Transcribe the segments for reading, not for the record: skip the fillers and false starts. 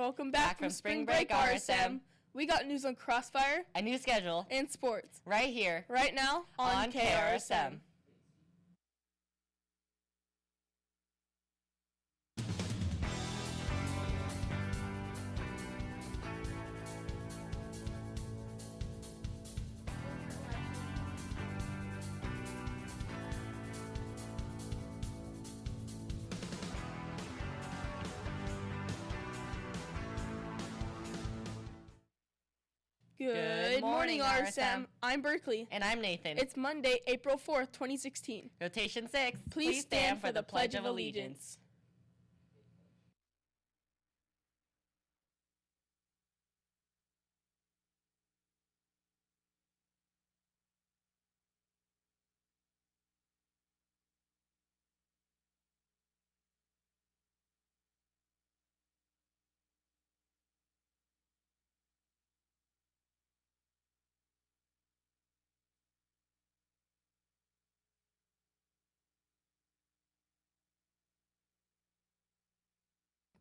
Welcome back from spring break, RSM. We got news on Crossfire, a new schedule, and sports. Right here, right now on KRSM. Good morning, RSM. I'm Berkeley. And I'm Nathan. It's Monday, April 4th, 2016. Rotation 6. Please stand for the Pledge of Allegiance.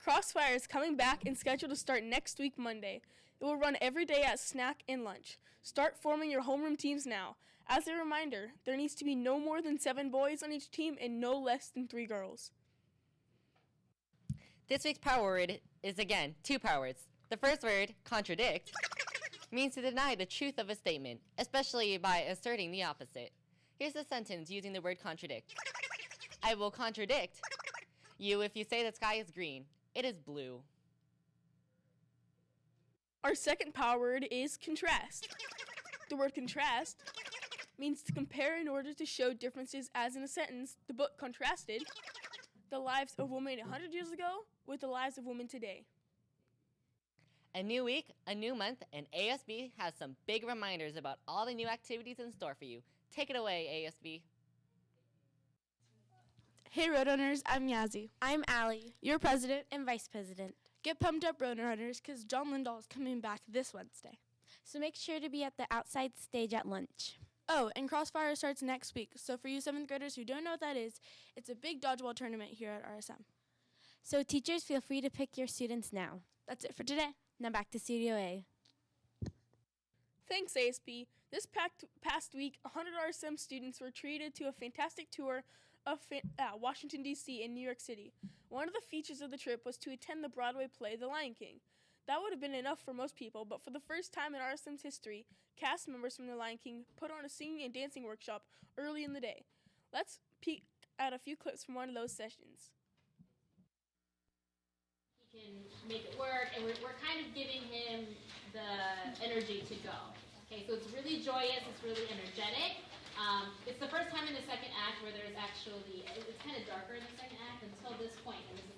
Crossfire is coming back and scheduled to start next week, Monday. It will run every day at snack and lunch. Start forming your homeroom teams now. As a reminder, there needs to be no more than 7 boys on each team and no less than 3 girls. This week's power word is, again, 2 power words. The first word, contradict, means to deny the truth of a statement, especially by asserting the opposite. Here's a sentence using the word contradict. I will contradict you if you say the sky is green. It is blue. Our second power word is contrast. The word contrast means to compare in order to show differences, as in a sentence, the book contrasted the lives of women 100 years ago with the lives of women today. A new week, a new month, and ASB has some big reminders about all the new activities in store for you. Take it away, ASB. Hey Roadrunners, I'm Yazzie. I'm Allie, your president and vice president. Get pumped up, Roadrunners, because John Lindahl is coming back this Wednesday. So make sure to be at the outside stage at lunch. Oh, and Crossfire starts next week, so for you 7th graders who don't know what that is, it's a big dodgeball tournament here at RSM. So teachers, feel free to pick your students now. That's it for today. Now back to Studio A. Thanks, ASB. This past week, 100 RSM students were treated to a fantastic tour of Washington, D.C. and New York City. One of the features of the trip was to attend the Broadway play, The Lion King. That would have been enough for most people, but for the first time in RSM's history, cast members from The Lion King put on a singing and dancing workshop early in the day. Let's peek at a few clips from one of those sessions. He can make it work, and we're kind of giving him the energy to go. Okay, so it's really joyous, it's really energetic. It's the first time in the second act where there's actually, it's kind of darker in the second act until this point, and this is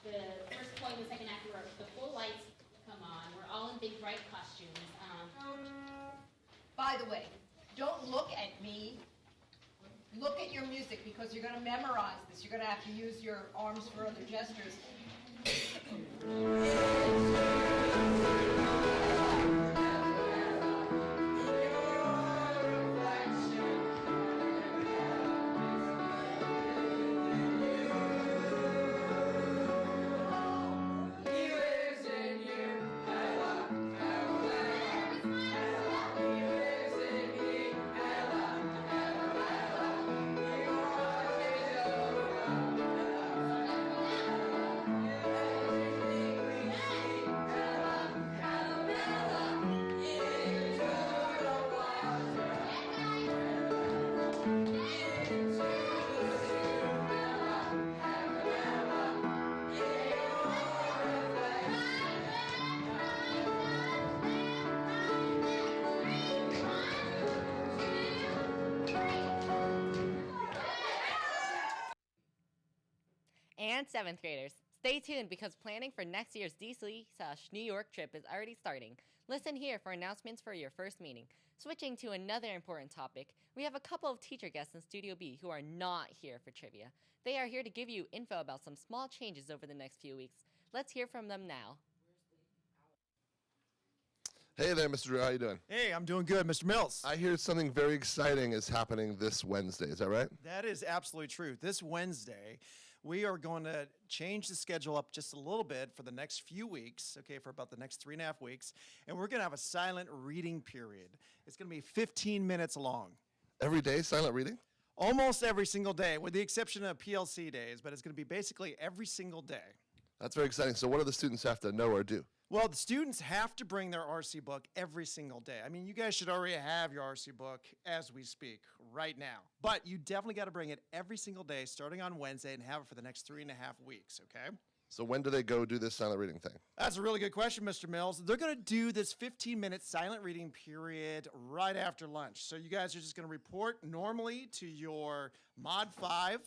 the first point in the second act where the full lights come on. We're all in big bright costumes. By the way, don't look at me. Look at your music, because you're going to memorize this. You're going to have to use your arms for other gestures. And 7th graders, stay tuned because planning for next year's DC/New York trip is already starting. Listen here for announcements for your first meeting. Switching to another important topic, we have a couple of teacher guests in Studio B who are not here for trivia. They are here to give you info about some small changes over the next few weeks. Let's hear from them now. Hey there, Mr. Drew. How you doing? Hey, I'm doing good, Mr. Mills. I hear something very exciting is happening this Wednesday. Is that right? That is absolutely true. This Wednesday, we are going to change the schedule up just a little bit for the next few weeks, okay, for about the next 3.5 weeks. And we're going to have a silent reading period. It's going to be 15 minutes long. Every day, silent reading? Almost every single day, with the exception of PLC days, but it's going to be basically every single day. That's very exciting. So what do the students have to know or do? Well, the students have to bring their RC book every single day. I mean, you guys should already have your RC book as we speak right now. But you definitely got to bring it every single day, starting on Wednesday, and have it for the next 3.5 weeks, okay? So when do they go do this silent reading thing? That's a really good question, Mr. Mills. They're going to do this 15-minute silent reading period right after lunch. So you guys are just going to report normally to your Mod 5,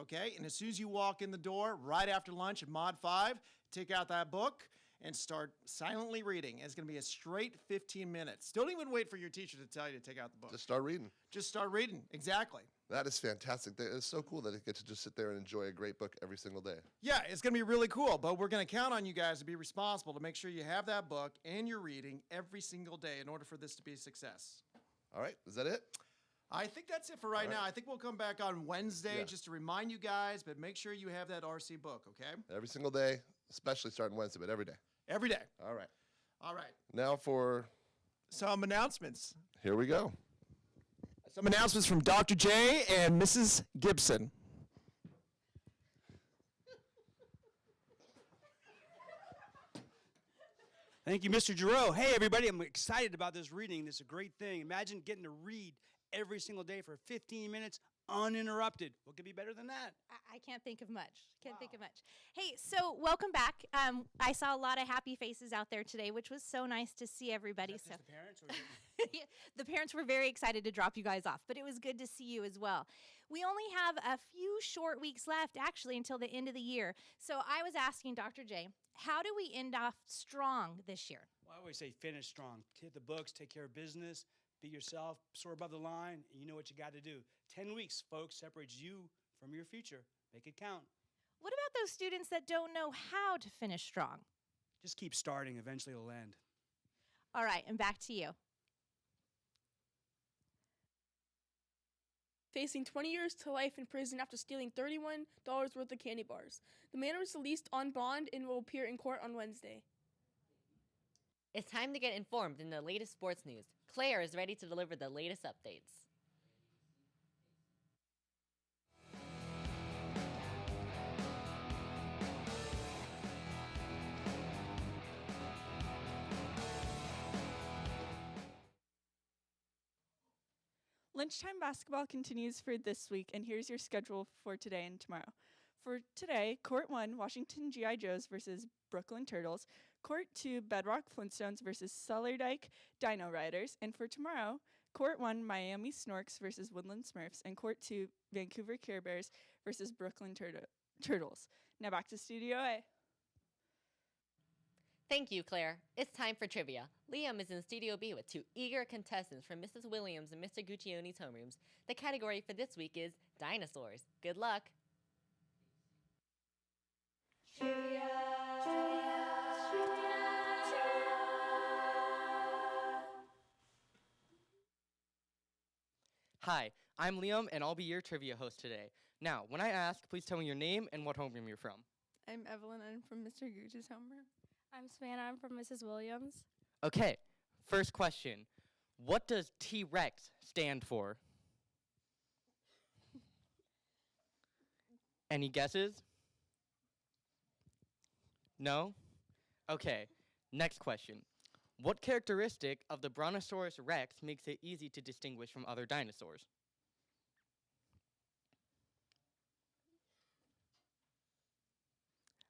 okay? And as soon as you walk in the door, right after lunch at Mod 5, take out that book and start silently reading. It's going to be a straight 15 minutes. Don't even wait for your teacher to tell you to take out the book. Just start reading. Just start reading, exactly. That is fantastic. It's so cool that they get to just sit there and enjoy a great book every single day. Yeah, it's going to be really cool, but we're going to count on you guys to be responsible to make sure you have that book and you're reading every single day in order for this to be a success. All right, is that it? I think that's it for right now. I think we'll come back on Wednesday just to remind you guys, but make sure you have that RC book, okay? Every single day, especially starting Wednesday, but every day. Every day. All right. All right. Now for... some announcements. Here we go. Some announcements from Dr. J and Mrs. Gibson. Thank you, Mr. Giroux. Hey, everybody, I'm excited about this reading. This is a great thing. Imagine getting to read every single day for 15 minutes uninterrupted. What could be better than that? I can't think of much. Can't think of much. Hey, so welcome back. I saw a lot of happy faces out there today, which was so nice to see everybody. Is that just the parents? Or Yeah, the parents were very excited to drop you guys off, but it was good to see you as well. We only have a few short weeks left, actually, until the end of the year. So I was asking Dr. J, how do we end off strong this year? Well, I always say finish strong. Hit the books, take care of business, be yourself, soar above the line, and you know what you got to do. 10 weeks, folks, separates you from your future. Make it count. What about those students that don't know how to finish strong? Just keep starting. Eventually it'll end. All right, and back to you. Facing 20 years to life in prison after stealing $31 worth of candy bars. The man was released on bond and will appear in court on Wednesday. It's time to get informed in the latest sports news. Claire is ready to deliver the latest updates. Lunchtime basketball continues for this week, and here's your schedule for today and tomorrow. For today, Court 1, Washington GI Joes versus Brooklyn Turtles. Court 2, Bedrock Flintstones versus Cellardike Dino Riders. And for tomorrow, Court 1, Miami Snorks versus Woodland Smurfs. And Court 2, Vancouver Care Bears versus Brooklyn Turtles. Now back to Studio A. Thank you, Claire. It's time for trivia. Liam is in Studio B with two eager contestants from Mrs. Williams and Mr. Guccioni's homerooms. The category for this week is dinosaurs. Good luck. Hi, I'm Liam, and I'll be your trivia host today. Now, when I ask, please tell me your name and what homeroom you're from. I'm Evelyn. I'm from Mr. Gooch's homeroom. I'm Savannah. I'm from Mrs. Williams. Okay, first question. What does T-Rex stand for? Any guesses? No? Okay, next question. What characteristic of the Brontosaurus rex makes it easy to distinguish from other dinosaurs?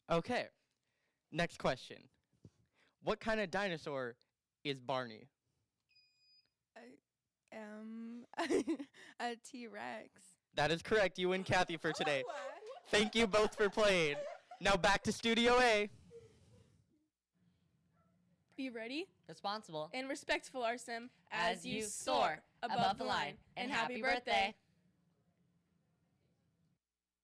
Okay, next question. What kind of dinosaur is Barney? A T-Rex. That is correct. You and Kathy for today. Thank you both for playing. Now back to Studio A. Be ready Responsible and respectful, Krsm, as you soar above the line. And happy birthday.